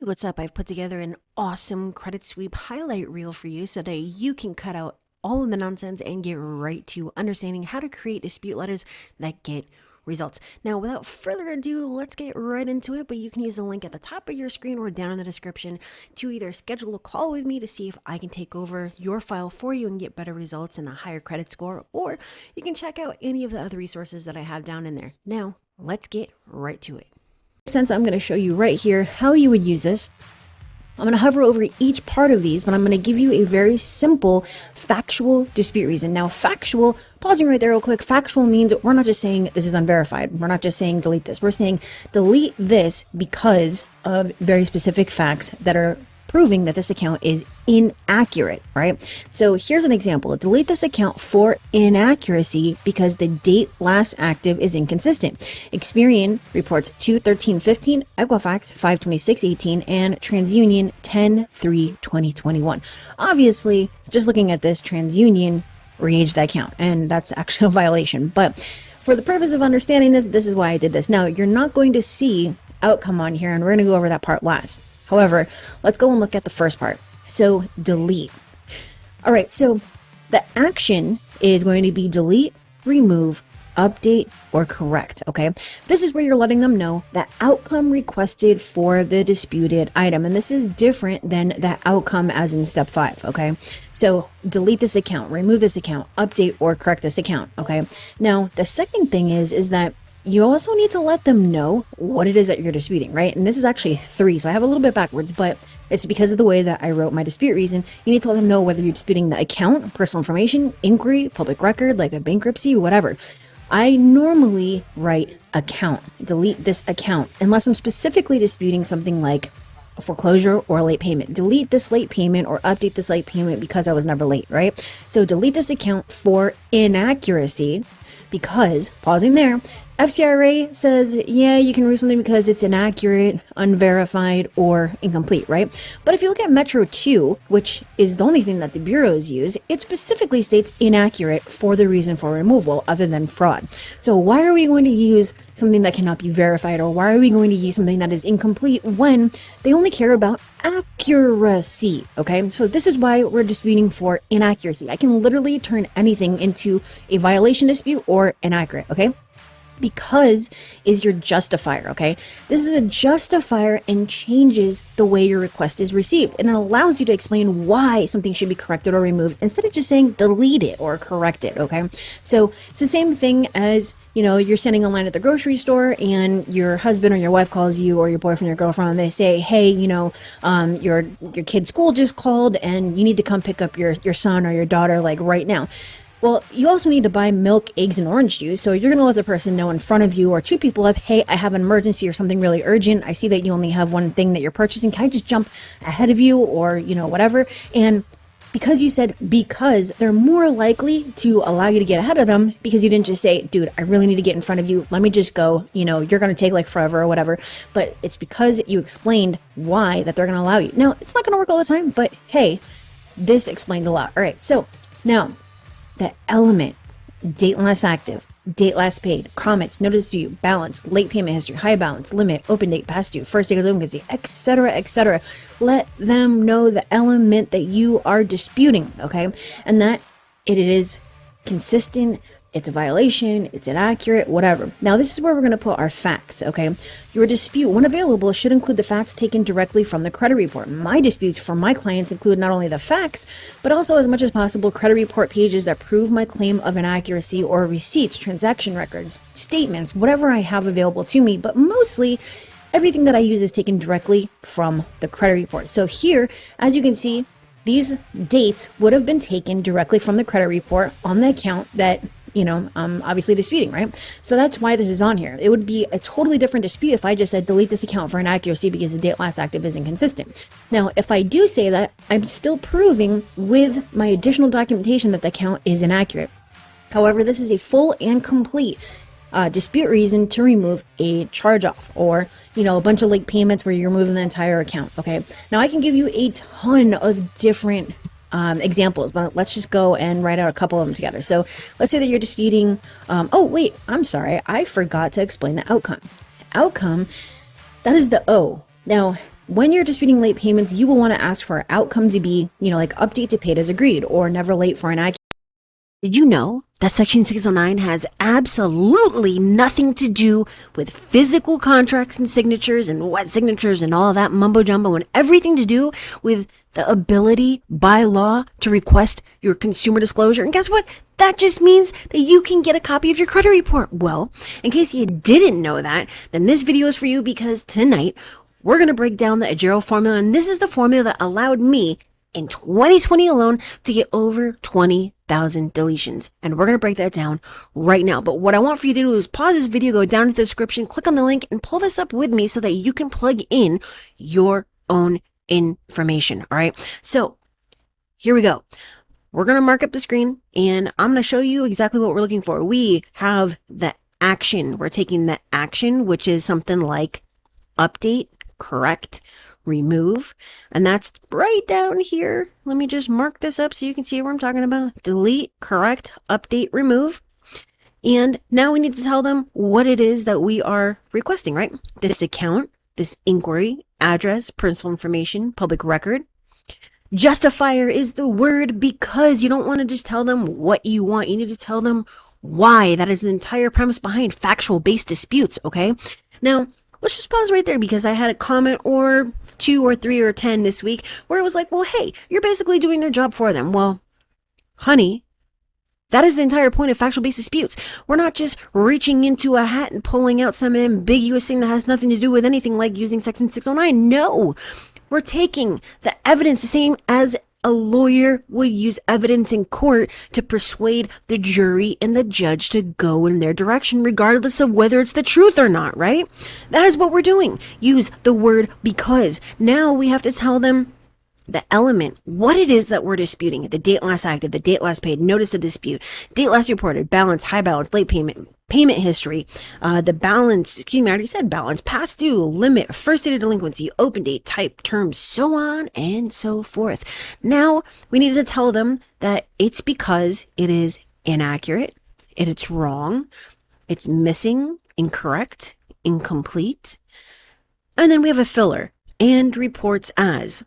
What's up? I've put together an awesome credit sweep highlight reel for you so that you can cut out all of the nonsense and get right to understanding how to create dispute letters that get results. Now, without further ado, let's get right into it, but you can use the link at the top of your screen or down in the description to either schedule a call with me to see if I can take over your file for you and get better results and a higher credit score, or you can check out any of the other resources that I have down in there. Now, let's get right to it. Since I'm going to show you right here how you would use this, I'm going to hover over each part of these, but I'm going to give you a very simple factual dispute reason. Now, factual, pausing right there real quick, factual means we're not just saying this is unverified. We're not just saying delete this. We're saying delete this because of very specific facts that are proving that this account is inaccurate, right? So here's an example. Delete this account for inaccuracy because the date last active is inconsistent. Experian reports 2/13/15, Equifax 5/26/18, and TransUnion 10/3/2021. Obviously, just looking at this, TransUnion re-aged that account, and that's actually a violation. But for the purpose of understanding this, this is why I did this. Now, you're not going to see outcome on here, and we're going to go over that part last. However, let's go and look at the first part. So delete. All right, so the action is going to be delete, remove, update, or correct, okay? This is where you're letting them know the outcome requested for the disputed item. And this is different than the outcome as in step 5, okay? So delete this account, remove this account, update, or correct this account, okay? Now, the second thing is that you also need to let them know what it is that you're disputing, right? And this is actually 3, so I have a little bit backwards, but it's because of the way that I wrote my dispute reason. You need to let them know whether you're disputing the account, personal information, inquiry, public record, like a bankruptcy, whatever. I normally write account, delete this account, unless I'm specifically disputing something like a foreclosure or a late payment. Delete this late payment or update this late payment because I was never late, right? So delete this account for inaccuracy because, pausing there, FCRA says, yeah, you can remove something because it's inaccurate, unverified, or incomplete, right? But if you look at Metro 2, which is the only thing that the bureaus use, it specifically states inaccurate for the reason for removal other than fraud. So why are we going to use something that cannot be verified, or why are we going to use something that is incomplete when they only care about accuracy, okay? So this is why we're disputing for inaccuracy. I can literally turn anything into a violation dispute or inaccurate, okay? Because is your justifier, okay? This is a justifier and changes the way your request is received, and it allows you to explain why something should be corrected or removed instead of just saying delete it or correct it, okay? So it's the same thing as, you know, you're standing in line at the grocery store and your husband or your wife calls you, or your boyfriend or girlfriend, and they say, hey, you know, your kid's school just called and you need to come pick up your son or your daughter like right now. Well, you also need to buy milk, eggs, and orange juice. So you're going to let the person know in front of you, or 2 people up, hey, I have an emergency or something really urgent. I see that you only have one thing that you're purchasing. Can I just jump ahead of you, or, you know, whatever? And because you said because, they're more likely to allow you to get ahead of them because you didn't just say, dude, I really need to get in front of you. Let me just go. You know, you're going to take like forever or whatever. But it's because you explained why that they're going to allow you. Now, it's not going to work all the time, but hey, this explains a lot. All right, so now, the element, date last active, date last paid, comments, no dispute, balance, late payment history, high balance, limit, open date, past due, first date of delinquency, etc., etc. Let them know the element that you are disputing, okay? And that it is consistent, it's a violation, it's inaccurate, whatever. Now, this is where we're going to put our facts, okay? Your dispute, when available, should include the facts taken directly from the credit report. My disputes for my clients include not only the facts, but also, as much as possible, credit report pages that prove my claim of inaccuracy, or receipts, transaction records, statements, whatever I have available to me. But mostly, everything that I use is taken directly from the credit report. So here, as you can see, these dates would have been taken directly from the credit report on the account that, you know, obviously disputing, right? So that's why this is on here. It would be a totally different dispute if I just said delete this account for inaccuracy because the date last active is inconsistent. Now, if I do say that, I'm still proving with my additional documentation that the account is inaccurate. However, this is a full and complete dispute reason to remove a charge-off, or, you know, a bunch of late payments where you're removing the entire account, okay? Now, I can give you a ton of different examples, but let's just go and write out a couple of them together. So let's say that you're disputing, oh wait, I'm sorry, I forgot to explain the outcome. Outcome, that is the O. Now, when you're disputing late payments, you will want to ask for an outcome to be, like update to paid as agreed or never late for inaccurate. Did you know that Section 609 has absolutely nothing to do with physical contracts and signatures and wet signatures and all of that mumbo jumbo, and everything to do with the ability by law to request your consumer disclosure? And guess what? That just means that you can get a copy of your credit report. Well, in case you didn't know that, then this video is for you, because tonight we're going to break down the Agero formula, and this is the formula that allowed me in 2020 alone to get over 20,000 deletions. And we're going to break that down right now. But what I want for you to do is pause this video, go down to the description, click on the link, and pull this up with me so that you can plug in your own information. All right. So here we go. We're going to mark up the screen and I'm going to show you exactly what we're looking for. We have the action. We're taking the action, which is something like update, correct, remove, and that's right down here. Let me just mark this up so you can see what I'm talking about. Delete, correct, update, remove. And now we need to tell them what it is that we are requesting, right? This account, this inquiry, address, personal information, public record. Justifier is the word because you don't want to just tell them what you want. You need to tell them why. That is the entire premise behind factual based disputes, okay? Now, let's just pause right there, because I had a comment or 2 or 3 or 10 this week where it was like, well, hey, you're basically doing their job for them. Well, honey, that is the entire point of factual based disputes. We're not just reaching into a hat and pulling out some ambiguous thing that has nothing to do with anything, like using Section 609. No, we're taking the evidence the same as a lawyer would use evidence in court to persuade the jury and the judge to go in their direction, regardless of whether it's the truth or not, right? That is what we're doing. Use the word because. Now we have to tell them the element, what it is that we're disputing: the date last active, the date last paid, notice of dispute, date last reported, balance, high balance, late payment, payment history, the balance, I already said balance, past due, limit, first date of delinquency, open date, type, terms, so on and so forth. Now we need to tell them that it's because it is inaccurate, it's wrong, it's missing, incorrect, incomplete. And then we have a filler, and reports as.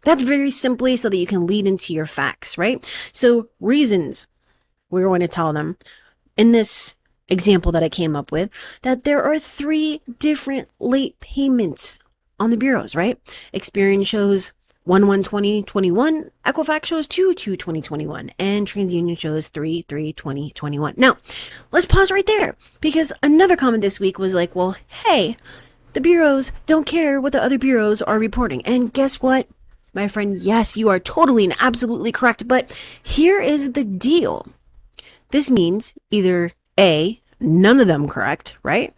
That's very simply so that you can lead into your facts, right? So reasons, we're going to tell them in this example that I came up with that there are 3 different late payments on the bureaus, right? Experian shows 1/1/2021, Equifax shows 2/2/2021, and TransUnion shows 3/3/2021. Now, let's pause right there, because another comment this week was like, well, hey, the bureaus don't care what the other bureaus are reporting. And guess what? My friend, yes, you are totally and absolutely correct, but here is the deal. This means either A, none of them correct, right?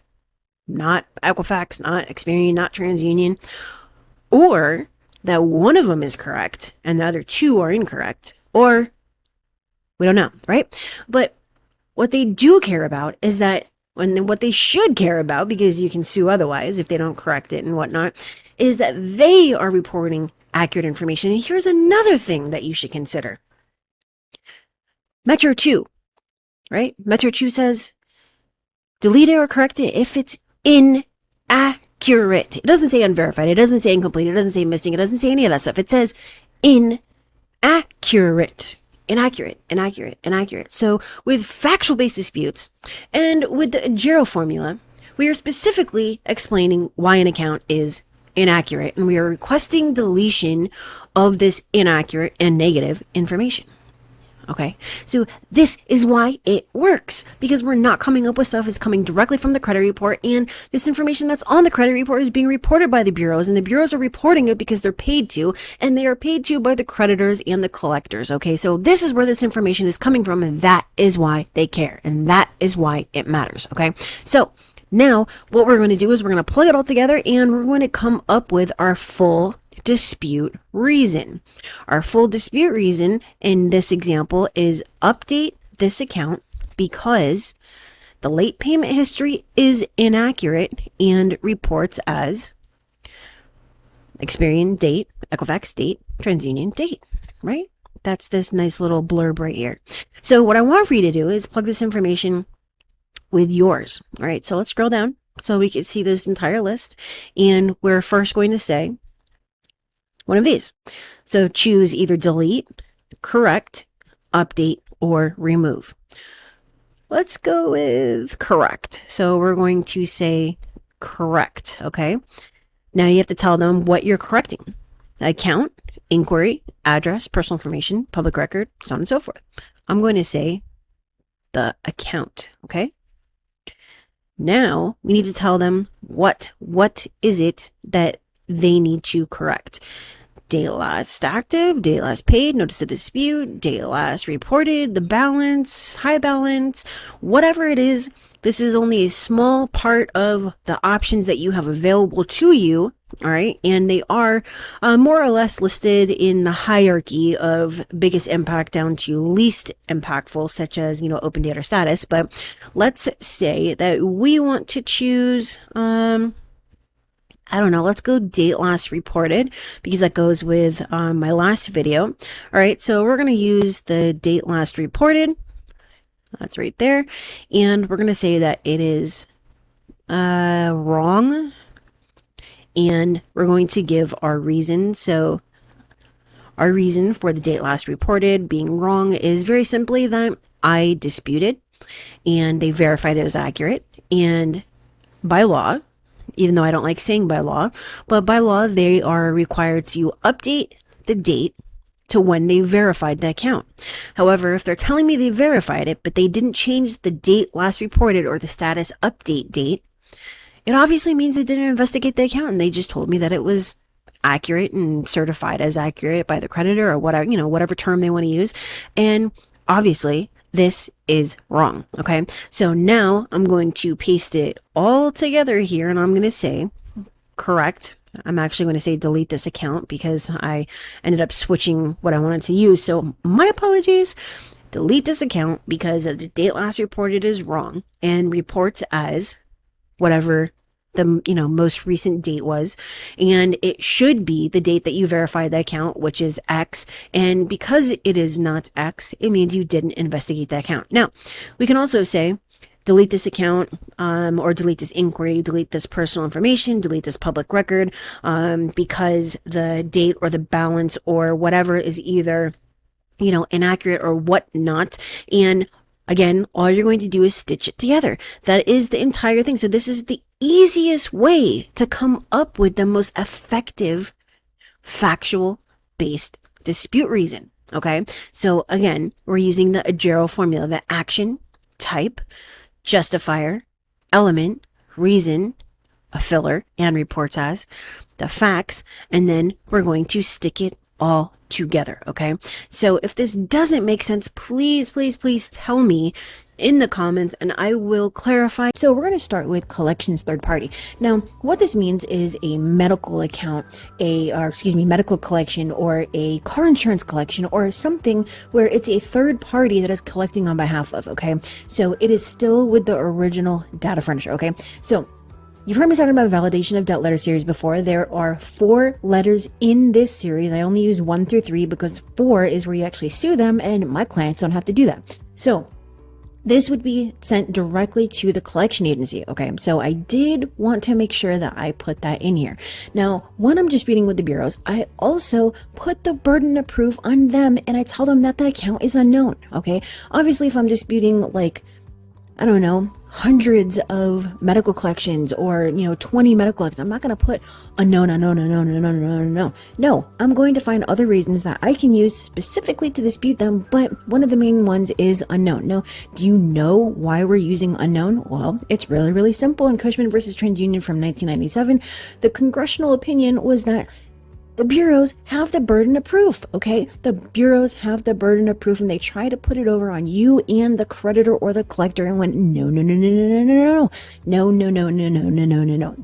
Not Equifax, not Experian, not TransUnion, or that one of them is correct and the other 2 are incorrect, or we don't know, right? But what they do care about is that, and what they should care about, because you can sue otherwise if they don't correct it and whatnot, is that they are reporting accurate information. And here's another thing that you should consider. Metro 2, right? Metro 2 says delete it or correct it if it's inaccurate. It doesn't say unverified. It doesn't say incomplete. It doesn't say missing. It doesn't say any of that stuff. It says inaccurate. Inaccurate. So with factual based disputes and with the Agero formula, we are specifically explaining why an account is inaccurate, and we are requesting deletion of this inaccurate and negative information. Okay, so this is why it works, because we're not coming up with stuff. It's coming directly from the credit report, and this information that's on the credit report is being reported by the bureaus, and the bureaus are reporting it because they're paid to, and they are paid to by the creditors and the collectors. Okay, so this is where this information is coming from, and that is why they care, and that is why it matters. Okay, so now what we're going to do is we're going to plug it all together, and we're going to come up with our full dispute reason. Our full dispute reason in this example is update this account because the late payment history is inaccurate and reports as Experian date, Equifax date, TransUnion date, right? That's this nice little blurb right here. So what I want for you to do is plug this information with yours. All right, so let's scroll down so we can see this entire list. And we're first going to say one of these. So choose either delete, correct, update, or remove. Let's go with correct. So we're going to say correct, okay? Now you have to tell them what you're correcting. Account, inquiry, address, personal information, public record, so on and so forth. I'm going to say the account, okay? Now we need to tell them what is it that they need to correct. Date last active, date last paid, notice of dispute, date last reported, the balance, high balance, whatever it is. This is only a small part of the options that you have available to you. All right. And they are more or less listed in the hierarchy of biggest impact down to least impactful, such as, open date or status. But let's say that we want to choose, I don't know, let's go date last reported because that goes with my last video. All right. So we're going to use the date last reported. That's right there. And we're going to say that it is wrong. And we're going to give our reason. So our reason for the date last reported being wrong is very simply that I disputed and they verified it as accurate. And by law, even though I don't like saying by law, but by law, they are required to update the date to when they verified the account. However, if they're telling me they verified it, but they didn't change the date last reported or the status update date, it obviously means they didn't investigate the account and they just told me that it was accurate and certified as accurate by the creditor or whatever, whatever term they want to use. And obviously this is wrong. Okay. So now I'm going to paste it all together here and I'm going to say correct. I'm actually going to say delete this account because I ended up switching what I wanted to use. So my apologies. Delete this account because the date last reported is wrong and reports as whatever the most recent date was, and it should be the date that you verified the account, which is X. And because it is not X, it means you didn't investigate the account. Now we can also say delete this account, or delete this inquiry, delete this personal information, delete this public record, because the date or the balance or whatever is either inaccurate or whatnot. And again, all you're going to do is stitch it together. That is the entire thing. So this is the easiest way to come up with the most effective factual based dispute reason. Okay. So again, we're using the AJARO formula, the action, type, justifier, element, reason, a filler, and reports as, the facts, and then we're going to stick it all together. Okay. So if this doesn't make sense, please tell me in the comments and I will clarify. So we're going to start with collections third party. Now, what this means is a medical account, medical collection, or a car insurance collection, or something where it's a third party that is collecting on behalf of. Okay. So it is still with the original data furnisher. Okay. So you've heard me talking about validation of debt letter series before. There are 4 letters in this series. I only use 1 through 3 because 4 is where you actually sue them and my clients don't have to do that. So this would be sent directly to the collection agency. Okay. So I did want to make sure that I put that in here. Now, when I'm disputing with the bureaus, I also put the burden of proof on them and I tell them that the account is unknown. Okay. Obviously, if I'm disputing I don't know, hundreds of medical collections or, 20 medical collections, I'm not going to put unknown. No, I'm going to find other reasons that I can use specifically to dispute them. But one of the main ones is unknown. Now, do you know why we're using unknown? Well, it's really, really simple. In Cushman versus TransUnion from 1997, the congressional opinion was that the bureaus have the burden of proof. Okay. The bureaus have the burden of proof and they try to put it over on you and the creditor or the collector and went, no.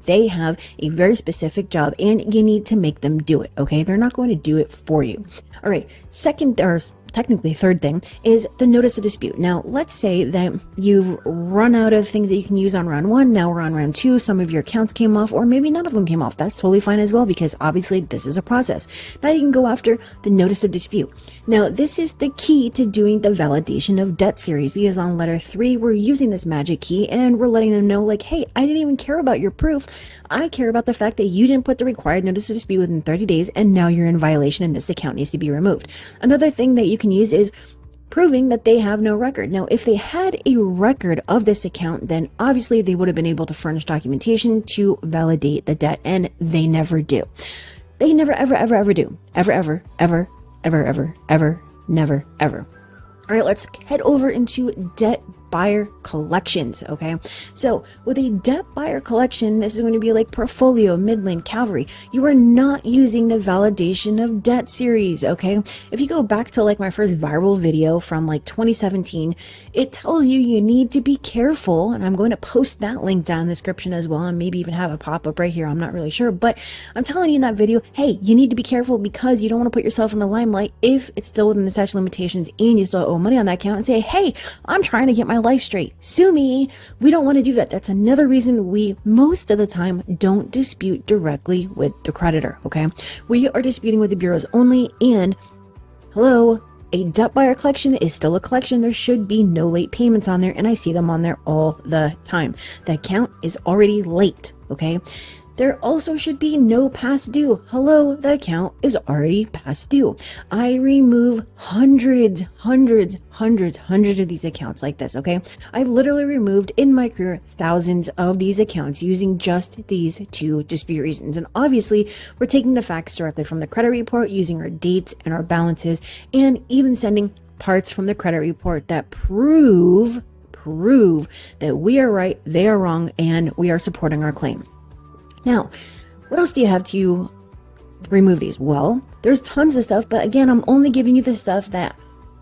They have a very specific job and you need to make them do it. Okay. They're not going to do it for you. All right. technically third thing, is the notice of dispute. Now, let's say that you've run out of things that you can use on round one. Now we're on round two. Some of your accounts came off, or maybe none of them came off. That's totally fine as well, because obviously this is a process. Now you can go after the notice of dispute. Now, this is the key to doing the validation of debt series, because on letter 3, we're using this magic key and we're letting them know, like, hey, I didn't even care about your proof. I care about the fact that you didn't put the required notice of dispute within 30 days, and now you're in violation and this account needs to be removed. Another thing that you can use is proving that they have no record. Now, if they had a record of this account, then obviously they would have been able to furnish documentation to validate the debt, and they never do. They never, ever, ever, ever do. Ever, ever, ever, ever, ever, ever, never, ever. All right, let's head over into debt buyer collections, okay? So with a debt buyer collection, this is going to be like Portfolio, Midland, Calvary. You are not using the validation of debt series, okay? If you go back to like my first viral video from like 2017, it tells you need to be careful, and I'm going to post that link down in the description as well, and maybe even have a pop-up right here. I'm not really sure, but I'm telling you in that video, hey, you need to be careful because you don't want to put yourself in the limelight if it's still within the statute of limitations and you still owe money on that account, and say, hey, I'm trying to get my life straight. Sue me. We don't want to do that. That's another reason we most of the time don't dispute directly with the creditor, okay? We are disputing with the bureaus only, and hello, a debt buyer collection is still a collection. There should be no late payments on there, and I see them on there all the time. The account is already late, okay? There also should be no past due. Hello, the account is already past due. I remove hundreds of these accounts like this, okay? I literally removed in my career thousands of these accounts using just these two dispute reasons. And obviously, we're taking the facts directly from the credit report, using our dates and our balances, and even sending parts from the credit report that prove that we are right, they are wrong, and we are supporting our claim. Now, what else do you have to remove these? Well, there's tons of stuff, but again, I'm only giving you the stuff that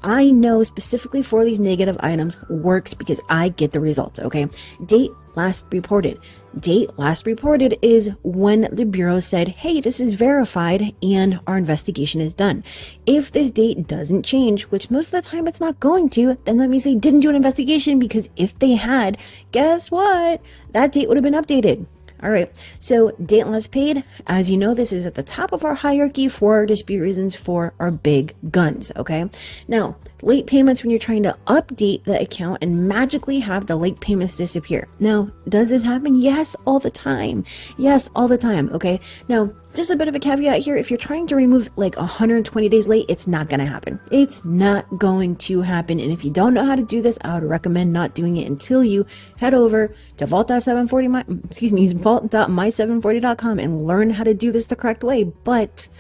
I know specifically for these negative items works because I get the results, okay? Date last reported. Date last reported is when the bureau said, hey, this is verified and our investigation is done. If this date doesn't change, which most of the time it's not going to, then that means they didn't do an investigation, because if they had, guess what? That date would have been updated. All right, so date last paid, as you know, this is at the top of our hierarchy for our dispute reasons for our big guns, okay? Now, late payments, when you're trying to update the account and magically have the late payments disappear. Now, does this happen? Yes, all the time. Yes, all the time, okay? Now, just a bit of a caveat here. If you're trying to remove like 120 days late, it's not going to happen. It's not going to happen. And if you don't know how to do this, I would recommend not doing it until you head over to vault.my740.com and learn how to do this the correct way. But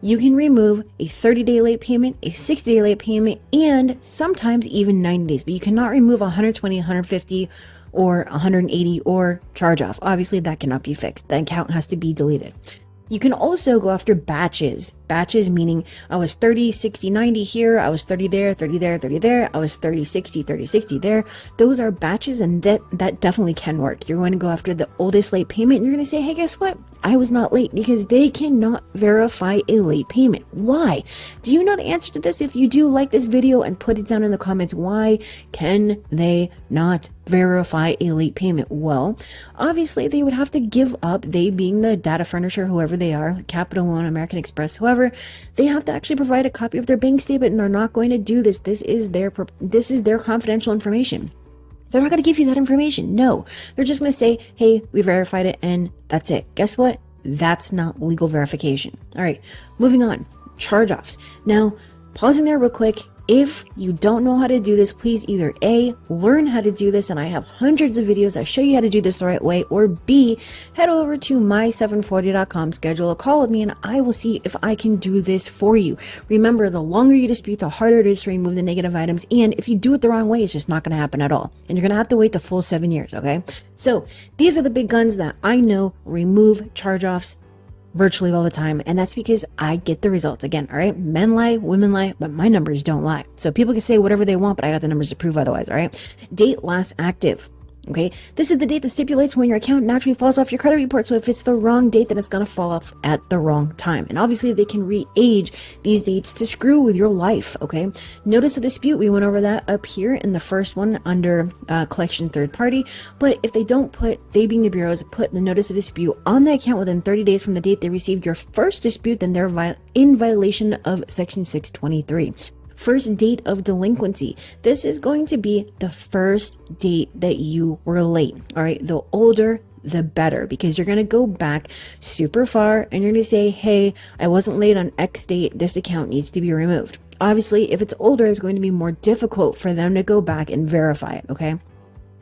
you can remove a 30-day late payment, a 60-day late payment, and sometimes even 90 days. But you cannot remove 120, 150, or 180 or charge off. Obviously, that cannot be fixed. The account has to be deleted. You can also go after batches. Batches meaning I was 30, 60, 90 here, I was 30 there, 30 there, 30 there, I was 30, 60, 30, 60 there. Those are batches, and that definitely can work. You're going to go after the oldest late payment, and you're going to say, hey, guess what? I was not late, because they cannot verify a late payment. Why? Do you know the answer to this? If you do, like this video and put it down in the comments. Why can they not verify a late payment? Well, obviously they would have to give up, they being the data furnisher, whoever they are, Capital One, American Express, whoever, they have to actually provide a copy of their bank statement, and they're not going to do this. This is their confidential information. They're not going to give you that information. No, they're just going to say, hey, we verified it, and that's it. Guess what? That's not legal verification. All right, moving on. Charge-offs. Now, pausing there real quick. If you don't know how to do this, please either A, learn how to do this, and I have hundreds of videos that show you how to do this the right way, or B, head over to my740.com, schedule a call with me, and I will see if I can do this for you. Remember, the longer you dispute, the harder it is to remove the negative items, and if you do it the wrong way, it's just not going to happen at all, and you're going to have to wait the full 7 years, okay? So, these are the big guns that I know remove charge-offs virtually all the time, and that's because I get the results. Again, all right, men lie, women lie, but my numbers don't lie. So people can say whatever they want, but I got the numbers to prove otherwise. All right, date last active. Okay, this is the date that stipulates when your account naturally falls off your credit report. So if it's the wrong date, then it's going to fall off at the wrong time. And obviously they can re-age these dates to screw with your life. Okay, notice of dispute, we went over that up here in the first one under collection third party. But if they don't put, they being the bureaus, put the notice of dispute on the account within 30 days from the date they received your first dispute, then they're in violation of section 623. First date of delinquency. This is going to be the first date that you were late. All right, the older the better, because you're going to go back super far and you're going to say, hey, I wasn't late on X date, this account needs to be removed. Obviously, if it's older, it's going to be more difficult for them to go back and verify it. Okay,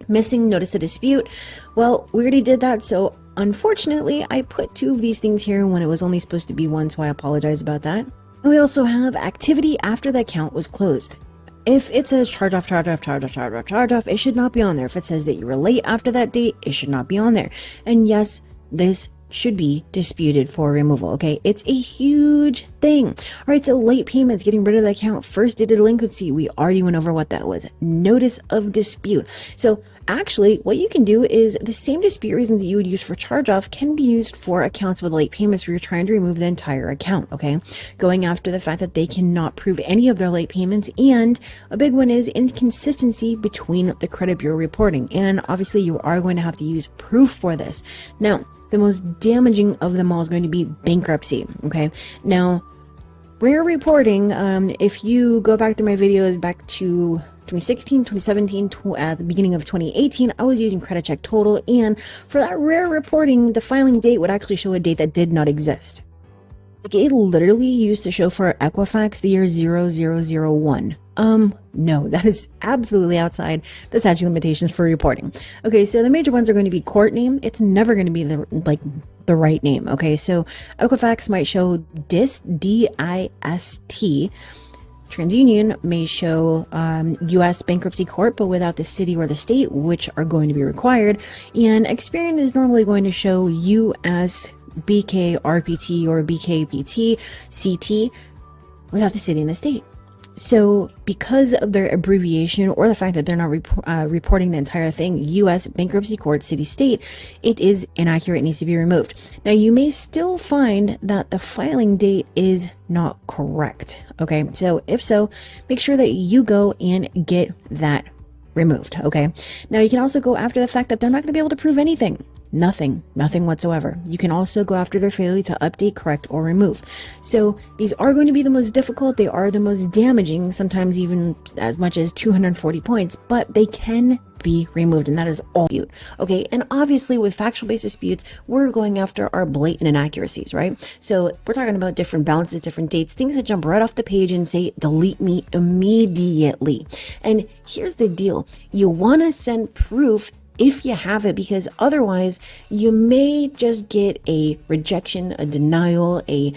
missing notice of dispute. Well, we already did that, so unfortunately I put two of these things here when it was only supposed to be one, so I apologize about that. And we also have activity after the account was closed. If it says charge off, it should not be on there. If it says that you were late after that date, it should not be on there. And yes, this should be disputed for removal. Okay, it's a huge thing. All right, so late payments, getting rid of the account, first date of delinquency, we already went over what that was. Notice of dispute. So actually, what you can do is the same dispute reasons that you would use for charge-off can be used for accounts with late payments where you're trying to remove the entire account, okay? Going after the fact that they cannot prove any of their late payments, and a big one is inconsistency between the credit bureau reporting. And obviously, you are going to have to use proof for this. Now, the most damaging of them all is going to be bankruptcy, okay? Now, rare reporting, if you go back through my videos back to 2016, 2017, at the beginning of 2018, I was using credit check total, and for that rare reporting, the filing date would actually show a date that did not exist. Like, it literally used to show for Equifax the year 0001. No, that is absolutely outside the statute of limitations for reporting. Okay, so the major ones are going to be court name. It's never going to be the right name. Okay, so Equifax might show DIST, D-I-S-T. TransUnion may show U.S. bankruptcy court, but without the city or the state, which are going to be required. And Experian is normally going to show U.S. BK RPT or BKPT CT without the city and the state. So because of their abbreviation or the fact that they're not reporting the entire thing, U.S. bankruptcy court, city, state, it is inaccurate, it needs to be removed. Now, you may still find that the filing date is not correct. Okay, so if so, make sure that you go and get that removed. Okay, now you can also go after the fact that they're not going to be able to prove anything. Nothing whatsoever. You can also go after their failure to update, correct, or remove. So these are going to be the most difficult. They are the most damaging, sometimes even as much as 240 points, but they can be removed, and that is all dispute. Okay, and obviously with factual based disputes, we're going after our blatant inaccuracies, right? So we're talking about different balances, different dates, things that jump right off the page and say, delete me immediately. And here's the deal. You want to send proof if you have it, because otherwise you may just get a rejection, a denial, a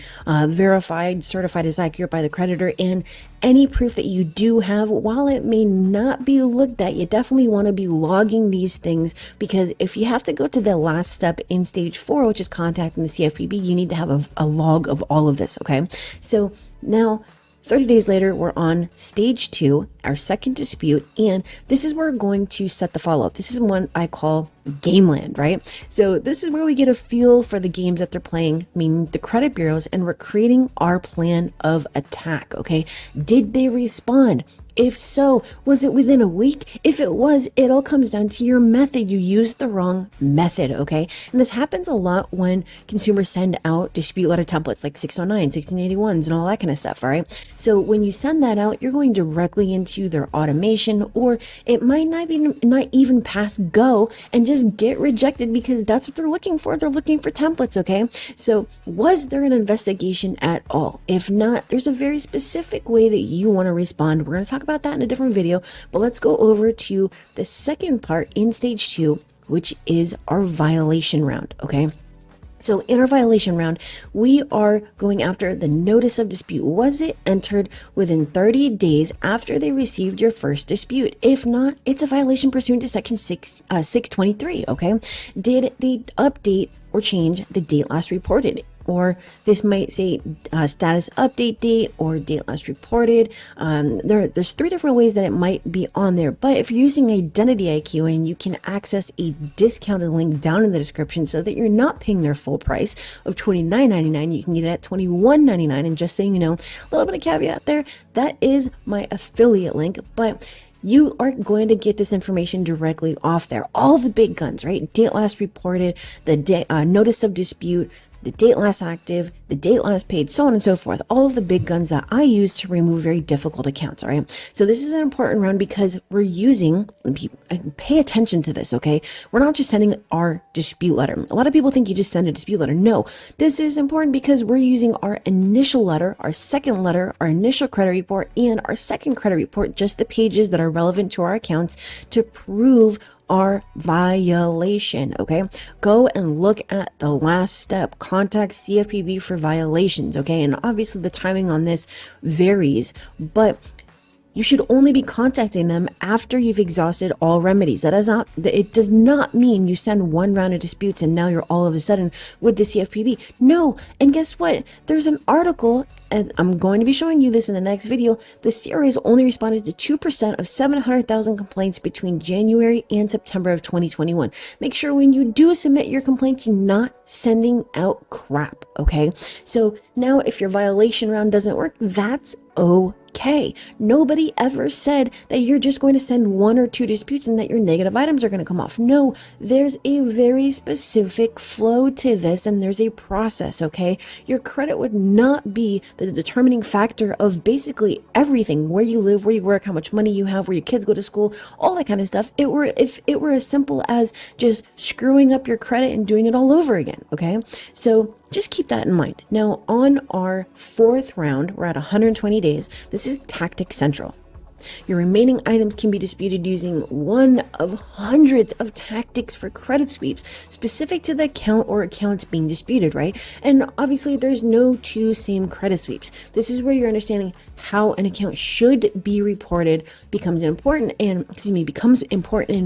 verified, certified as accurate by the creditor. And any proof that you do have, while it may not be looked at, you definitely want to be logging these things, because if you have to go to the last step in stage 4, which is contacting the CFPB, you need to have a log of all of this. Okay, so now 30 days later, we're on stage 2, our second dispute, and this is where we're going to set the follow-up. This is one I call Gameland, right? So this is where we get a feel for the games that they're playing, meaning the credit bureaus, and we're creating our plan of attack, okay? Did they respond? If so, was it within a week? If it was, it all comes down to your method. You used the wrong method, okay? And this happens a lot when consumers send out dispute letter templates like 609, 1681s, and all that kind of stuff, all right? So when you send that out, you're going directly into their automation, or it might not even pass go and just get rejected, because that's what they're looking for. They're looking for templates, okay? So was there an investigation at all? If not, there's a very specific way that you want to respond. We're going to talk about that in a different video, but let's go over to the second part in stage 2, which is our violation round. Okay, so in our violation round, we are going after the notice of dispute. Was it entered within 30 days after they received your first dispute? If not, it's a violation pursuant to section 623. Okay, did they update or change the date last reported? or this might say status update date or date last reported. There's 3 different ways that it might be on there. But if you're using Identity IQ and you can access a discounted link down in the description so that you're not paying their full price of $29.99, you can get it at $21.99. And just so you know, a little bit of caveat there, that is my affiliate link, but you are going to get this information directly off there. All the big guns, right? Date last reported, the notice of dispute, the date last active, the date last paid, so on and so forth. All of the big guns that I use to remove very difficult accounts, all right? So this is an important round because we're using, pay attention to this, okay? We're not just sending our dispute letter. A lot of people think you just send a dispute letter. No, this is important because we're using our initial letter, our second letter, our initial credit report, and our second credit report, just the pages that are relevant to our accounts, to prove our violation. Okay, go and look at the last step. Contact CFPB for violations. Okay, and obviously the timing on this varies, but you should only be contacting them after you've exhausted all remedies. It does not mean you send one round of disputes and now you're all of a sudden with the CFPB. No, and guess what? There's an article, and I'm going to be showing you this in the next video. The CRA has only responded to 2% of 700,000 complaints between January and September of 2021. Make sure when you do submit your complaint, you're not sending out crap, okay? So now if your violation round doesn't work, that's okay. Nobody ever said that you're just going to send 1 or 2 disputes and that your negative items are going to come off. No, there's a very specific flow to this, and there's a process, okay? Your credit would not be the determining factor of basically everything: where you live, where you work, how much money you have, where your kids go to school, all that kind of stuff. If it were as simple as just screwing up your credit and doing it all over again, okay? So just keep that in mind. Now, on our 4th round, we're at 120 days. This is Tactic Central. Your remaining items can be disputed using one of hundreds of tactics for credit sweeps specific to the account or accounts being disputed, right? And obviously there's no 2 same credit sweeps. This is where you're understanding how an account should be reported becomes important and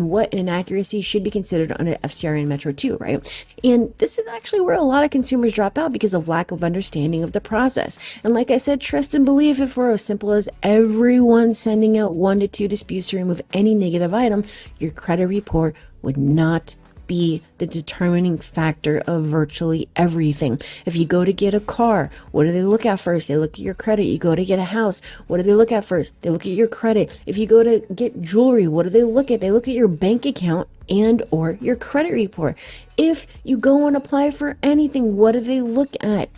what an inaccuracy should be considered under FCRA and Metro 2, right? And this is actually where a lot of consumers drop out because of lack of understanding of the process. And like I said, trust and believe, if we're as simple as everyone sending out 1 to 2 disputes to remove any negative item, your credit report would not be the determining factor of virtually everything. If you go to get a car, what do they look at first? They look at your credit. You go to get a house, what do they look at first? They look at your credit. If you go to get jewelry, what do they look at? They look at your bank account and or your credit report. If you go and apply for anything, what do they look at?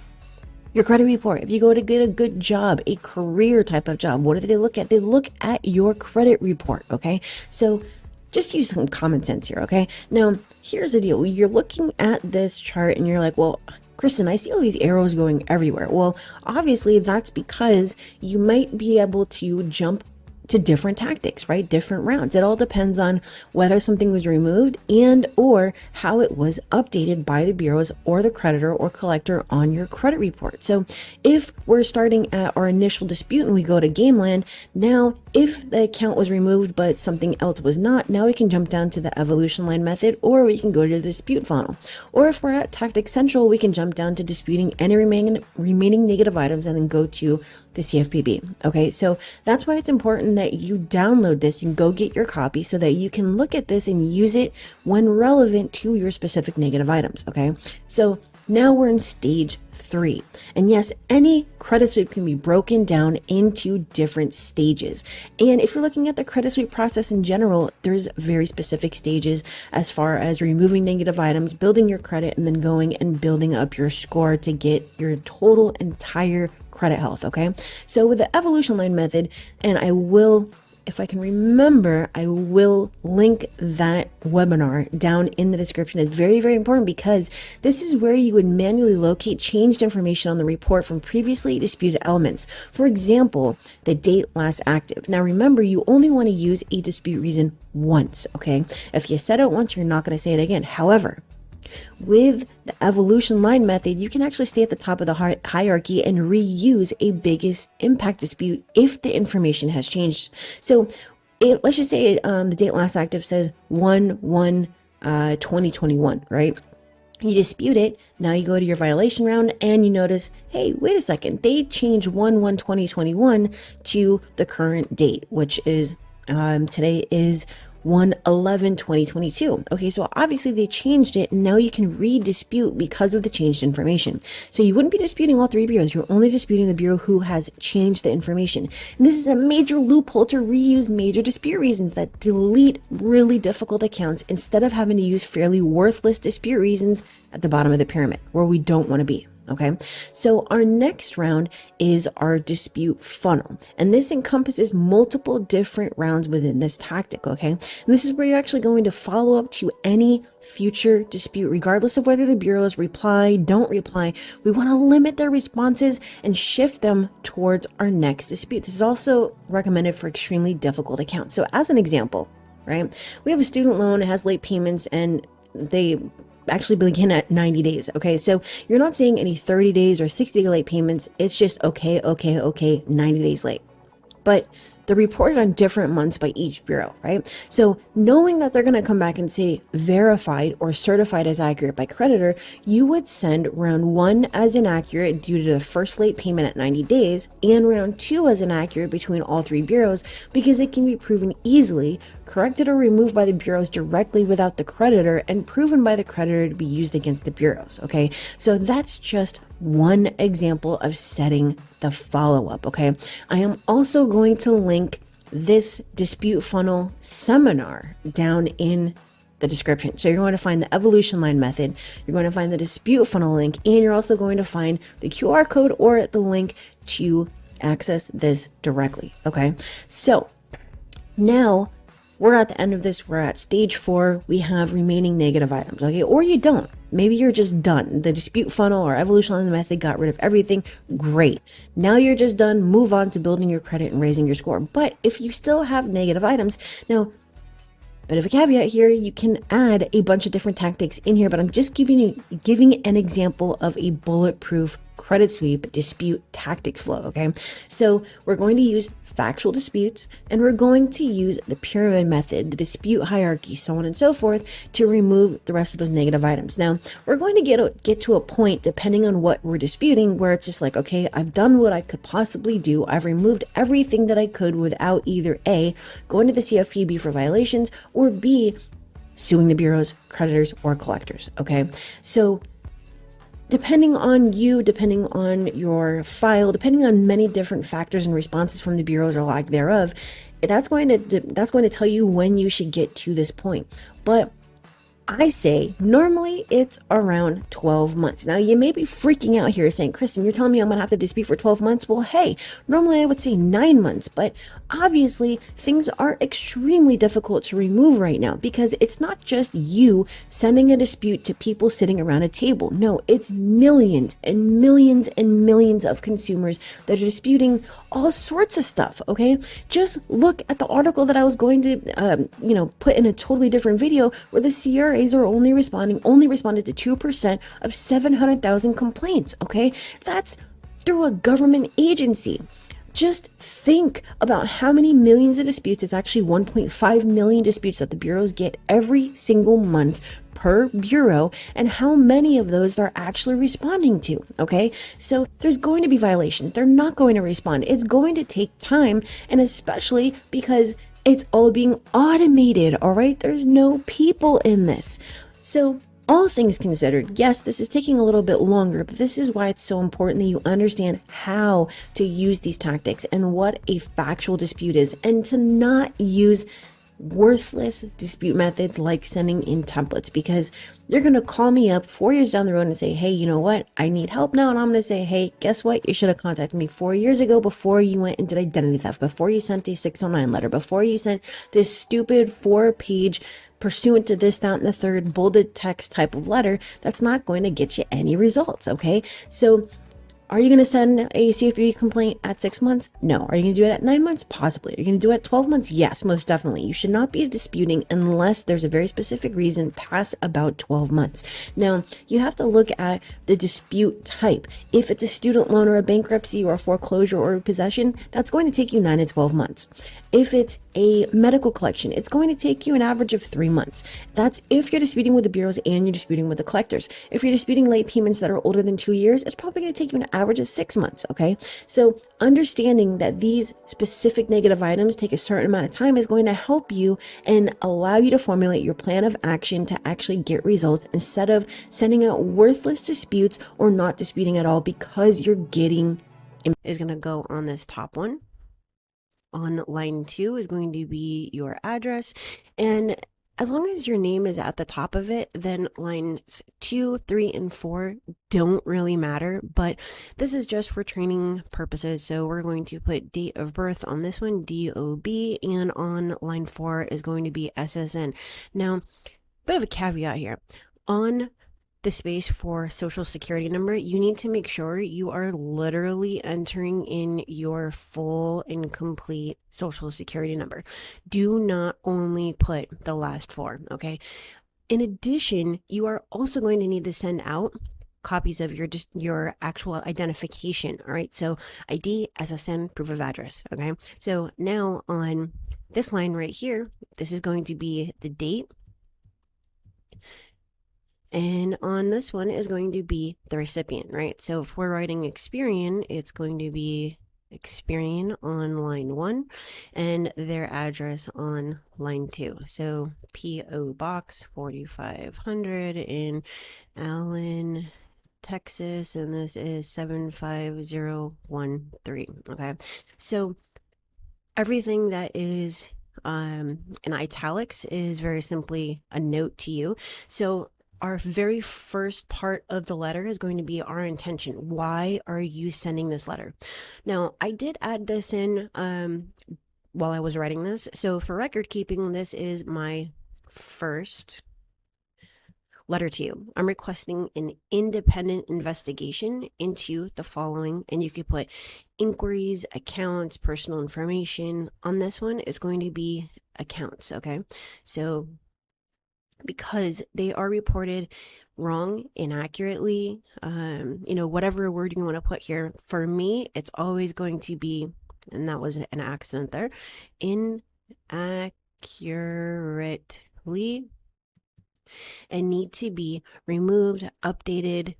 Your credit report. If you go to get a good job, a career type of job, what do they look at? They look at your credit report, okay? So just use some common sense here, okay? Now, here's the deal. You're looking at this chart and you're like, well, Kristen, I see all these arrows going everywhere. Well, obviously that's because you might be able to jump to different tactics, right? Different rounds. It all depends on whether something was removed and or how it was updated by the bureaus or the creditor or collector on your credit report. So if we're starting at our initial dispute and we go to Gameland, now if the account was removed but something else was not, now we can jump down to the evolution line method, or we can go to the dispute funnel. Or if we're at Tactic Central, we can jump down to disputing any remaining negative items and then go to the CFPB. Okay, so that's why it's important that you download this and go get your copy so that you can look at this and use it when relevant to your specific negative items. Okay, so now we're in stage 3. And yes, any credit sweep can be broken down into different stages. And if you're looking at the credit sweep process in general, there's very specific stages as far as removing negative items, building your credit, and then going and building up your score to get your total entire credit health. Okay, so with the evolution line method, and I will, if I can remember, I will link that webinar down in the description. It's very, very important because this is where you would manually locate changed information on the report from previously disputed elements. For example, the date last active. Now remember, you only want to use a dispute reason once, okay? If you said it once, you're not going to say it again. However, with the evolution line method, you can actually stay at the top of the hierarchy and reuse a biggest impact dispute if the information has changed. So let's just say the date last active says 1/1/2021, right? You dispute it. Now you go to your violation round and you notice, hey, wait a second. They changed 1/1/2021 to the current date, which is today is 1/11/2022. Okay, so obviously they changed it. And now you can re-dispute because of the changed information. So you wouldn't be disputing all three bureaus. You're only disputing the bureau who has changed the information. And this is a major loophole to reuse major dispute reasons that delete really difficult accounts instead of having to use fairly worthless dispute reasons at the bottom of the pyramid where we don't want to be. Okay, so our next round is our dispute funnel, and this encompasses multiple different rounds within this tactic. Okay, and this is where you're actually going to follow up to any future dispute, regardless of whether the bureaus reply, don't reply. We want to limit their responses and shift them towards our next dispute. This is also recommended for extremely difficult accounts. So as an example, right, we have a student loan, it has late payments, and they actually begin at 90 days. Okay, so you're not seeing any 30 days or 60-day late payments. It's just okay, 90 days late. But they're reported on different months by each bureau, right? So knowing that they're going to come back and say verified or certified as accurate by creditor, you would send round 1 as inaccurate due to the first late payment at 90 days and round 2 as inaccurate between all three bureaus because it can be proven easily, corrected or removed by the bureaus directly without the creditor, and proven by the creditor to be used against the bureaus. Okay, so that's just one example of setting the follow-up. Okay, I am also going to link this dispute funnel seminar down in the description. So you're going to find the evolution line method, you're going to find the dispute funnel link, and you're also going to find the QR code or the link to access this directly. Okay, so now we're at the end of this. We're at stage 4. We have remaining negative items. Okay, or you don't. Maybe you're just done. The dispute funnel or evolution line method got rid of everything. Great. Now you're just done. Move on to building your credit and raising your score. But if you still have negative items, now, bit of a caveat here, you can add a bunch of different tactics in here, but I'm just giving an example of a bulletproof credit sweep dispute tactics flow. Okay, so we're going to use factual disputes, and we're going to use the pyramid method, the dispute hierarchy, so on and so forth, to remove the rest of those negative items. Now we're going to get to a point, depending on what we're disputing, where it's just like, okay, I've done what I could possibly do. I've removed everything that I could without either A, going to the CFPB for violations, or B, suing the bureaus, creditors, or collectors. Okay, so depending on you, depending on your file, depending on many different factors and responses from the bureaus or lack thereof, that's going to tell you when you should get to this point. But I say normally it's around 12 months. Now you may be freaking out here saying, Kristen, you're telling me I'm gonna have to dispute for 12 months? Well, hey, normally I would say 9 months, but obviously things are extremely difficult to remove right now because it's not just you sending a dispute to people sitting around a table. No, it's millions and millions and millions of consumers that are disputing all sorts of stuff. Okay, just look at the article that I was going to put in a totally different video where the CRAs are only responded to 2% of 700,000 complaints. Okay, that's through a government agency. Just think about how many millions of disputes. It's actually 1.5 million disputes that the bureaus get every single month per bureau, and how many of those they're actually responding to. Okay, so there's going to be violations. They're not going to respond. It's going to take time, and especially because it's all being automated. All right, there's no people in this. So all things considered, yes, this is taking a little bit longer, but this is why it's so important that you understand how to use these tactics and what a factual dispute is, and to not use worthless dispute methods like sending in templates, because you're going to call me up 4 years down the road and say, hey, you know what, I need help now. And I'm going to say, hey, guess what, you should have contacted me 4 years ago, before you went and did identity theft, before you sent a 609 letter, before you sent this stupid 4-page pursuant to this, that, and the third bolded text type of letter that's not going to get you any results. Okay, so Are you going to send a CFPB complaint at 6 months? No. Are you going to do it at 9 months? Possibly. Are you going to do it at 12 months? Yes, most definitely. You should not be disputing unless there's a very specific reason past about 12 months. Now, you have to look at the dispute type. If it's a student loan or a bankruptcy or a foreclosure or a possession, that's going to take you 9 to 12 months. If it's a medical collection, it's going to take you an average of 3 months. That's if you're disputing with the bureaus and you're disputing with the collectors. If you're disputing late payments that are older than 2 years, it's probably going to take you an average of 6 months, okay? So understanding that these specific negative items take a certain amount of time is going to help you and allow you to formulate your plan of action to actually get results instead of sending out worthless disputes or not disputing at all because you're getting is going to go on this top one. On line 2 is going to be your address, and as long as your name is at the top of it, then lines 2, 3, and 4 don't really matter, but this is just for training purposes. So we're going to put date of birth on this one, DOB, and on line 4 is going to be SSN. Now, bit of a caveat here. On the space for social security number, you need to make sure you are literally entering in your full and complete social security number. Do not only put the last 4, okay? In addition, you are also going to need to send out copies of your actual identification, all right? So ID, SSN, proof of address, okay? So now on this line right here, this is going to be the date. And on this one is going to be the recipient, right? So if we're writing Experian, it's going to be Experian on line 1 and their address on line 2. So P.O. Box 4500 in Allen, Texas, and this is 75013. Okay, so everything that is in italics is very simply a note to you. So our very first part of the letter is going to be our intention. Why are you sending this letter? Now, I did add this in while I was writing this. So for record keeping, this is my first letter to you. I'm requesting an independent investigation into the following, and you could put inquiries, accounts, personal information. On this one, it's going to be accounts, okay? So because they are reported wrong, inaccurately, whatever word you want to put here. For me, it's always going to be, and that was an accident there, inaccurately, and need to be removed, updated.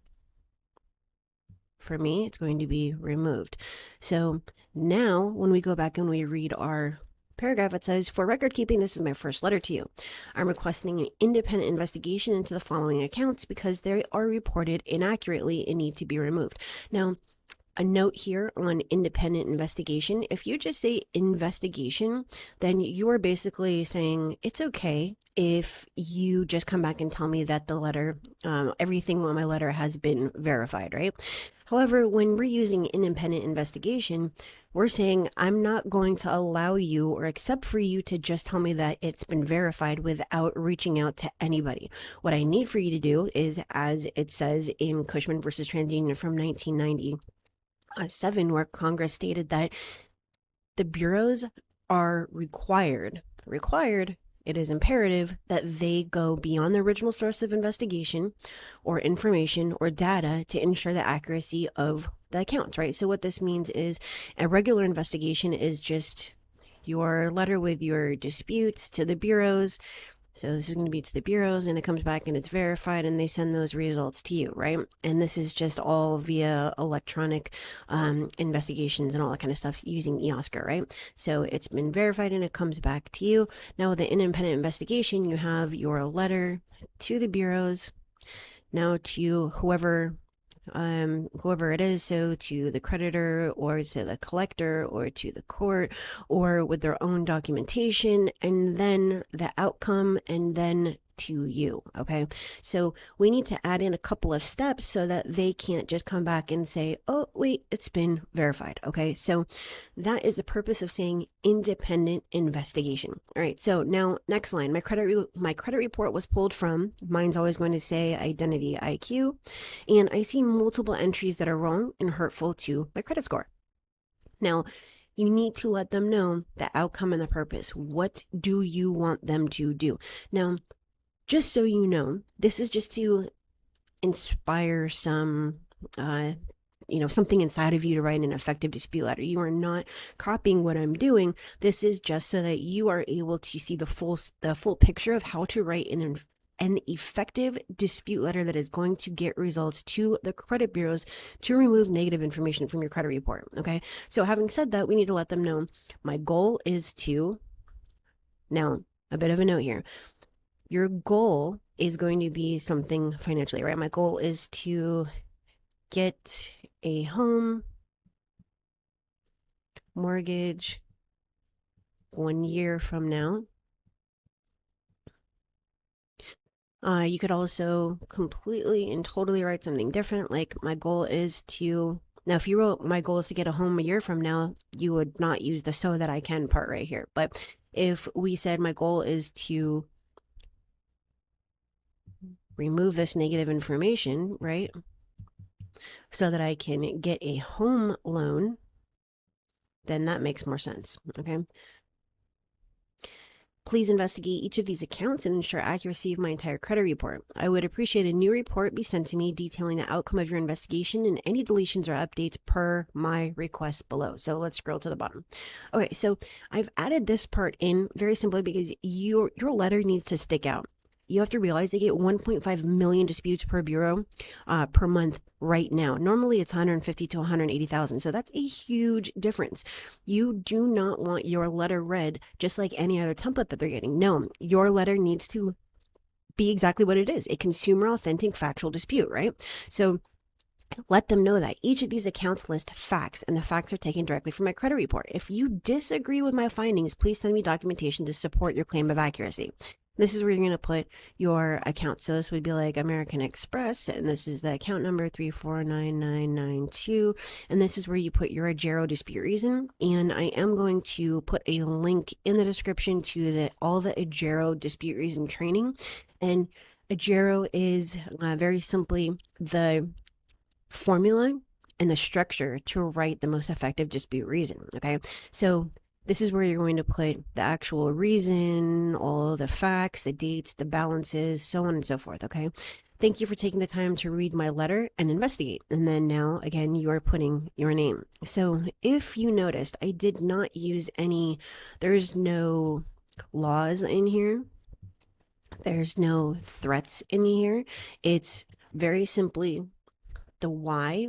For me, it's going to be removed. So now when we go back and we read our paragraph, it says, for record keeping, this is my first letter to you. I'm requesting an independent investigation into the following accounts because they are reported inaccurately and need to be removed. Now, a note here on independent investigation. If you just say investigation, then you are basically saying it's okay if you just come back and tell me that the letter, everything on my letter has been verified, right? However, when we're using independent investigation, we're saying I'm not going to allow you or accept for you to just tell me that it's been verified without reaching out to anybody. What I need for you to do is, as it says in Cushman versus TransUnion from 1997, where Congress stated that the bureaus are required, it is imperative that they go beyond the original source of investigation or information or data to ensure the accuracy of the accounts, right? So what this means is a regular investigation is just your letter with your disputes to the bureaus. So this is going to be to the bureaus, and it comes back and it's verified, and they send those results to you, right? And this is just all via electronic investigations and all that kind of stuff using eOscar, right? So it's been verified and it comes back to you. Now with the independent investigation, you have your letter to the bureaus, now to whoever it is, so to the creditor or to the collector or to the court, or with their own documentation, and then the outcome, and then to you. Okay. So we need to add in a couple of steps so that they can't just come back and say, oh, wait, it's been verified. Okay. So that is the purpose of saying independent investigation. All right. So now next line, my credit report was pulled from, mine's always going to say identity IQ, and I see multiple entries that are wrong and hurtful to my credit score. Now, you need to let them know the outcome and the purpose. What do you want them to do? Now, just so you know, this is just to inspire some, something inside of you to write an effective dispute letter. You are not copying what I'm doing. This is just so that you are able to see the full picture of how to write an effective dispute letter that is going to get results to the credit bureaus to remove negative information from your credit report. Okay. So having said that, we need to let them know my goal is to, now a bit of a note here. Your goal is going to be something financially, right? My goal is to get a home mortgage 1 year from now. You could also completely and totally write something different. Like my goal is to, now if you wrote my goal is to get a home a year from now, you would not use the so that I can part right here. But if we said my goal is to remove this negative information, right? So that I can get a home loan, then that makes more sense. Okay. Please investigate each of these accounts and ensure accuracy of my entire credit report. I would appreciate a new report be sent to me detailing the outcome of your investigation and any deletions or updates per my request below. So let's scroll to the bottom. Okay, so I've added this part in very simply because your letter needs to stick out. You have to realize they get 1.5 million disputes per bureau per month right now. Normally it's 150 to 180,000. So that's a huge difference. You do not want your letter read just like any other template that they're getting. No, your letter needs to be exactly what it is, a consumer authentic factual dispute, right? So let them know that each of these accounts list facts, and the facts are taken directly from my credit report. If you disagree with my findings, please send me documentation to support your claim of accuracy. This is where you're going to put your account. So this would be like American Express, and this is the account number 349992, and this is where you put your AJARO dispute reason. And I am going to put a link in the description to all the AJARO dispute reason training. And AJARO is very simply the formula and the structure to write the most effective dispute reason. Okay, so this is where you're going to put the actual reason, all the facts, the dates, the balances, so on and so forth. Okay, thank you for taking the time to read my letter and investigate. And then now again, you are putting your name. So if you noticed, I did not use there's no laws in here, there's no threats in here. It's very simply the why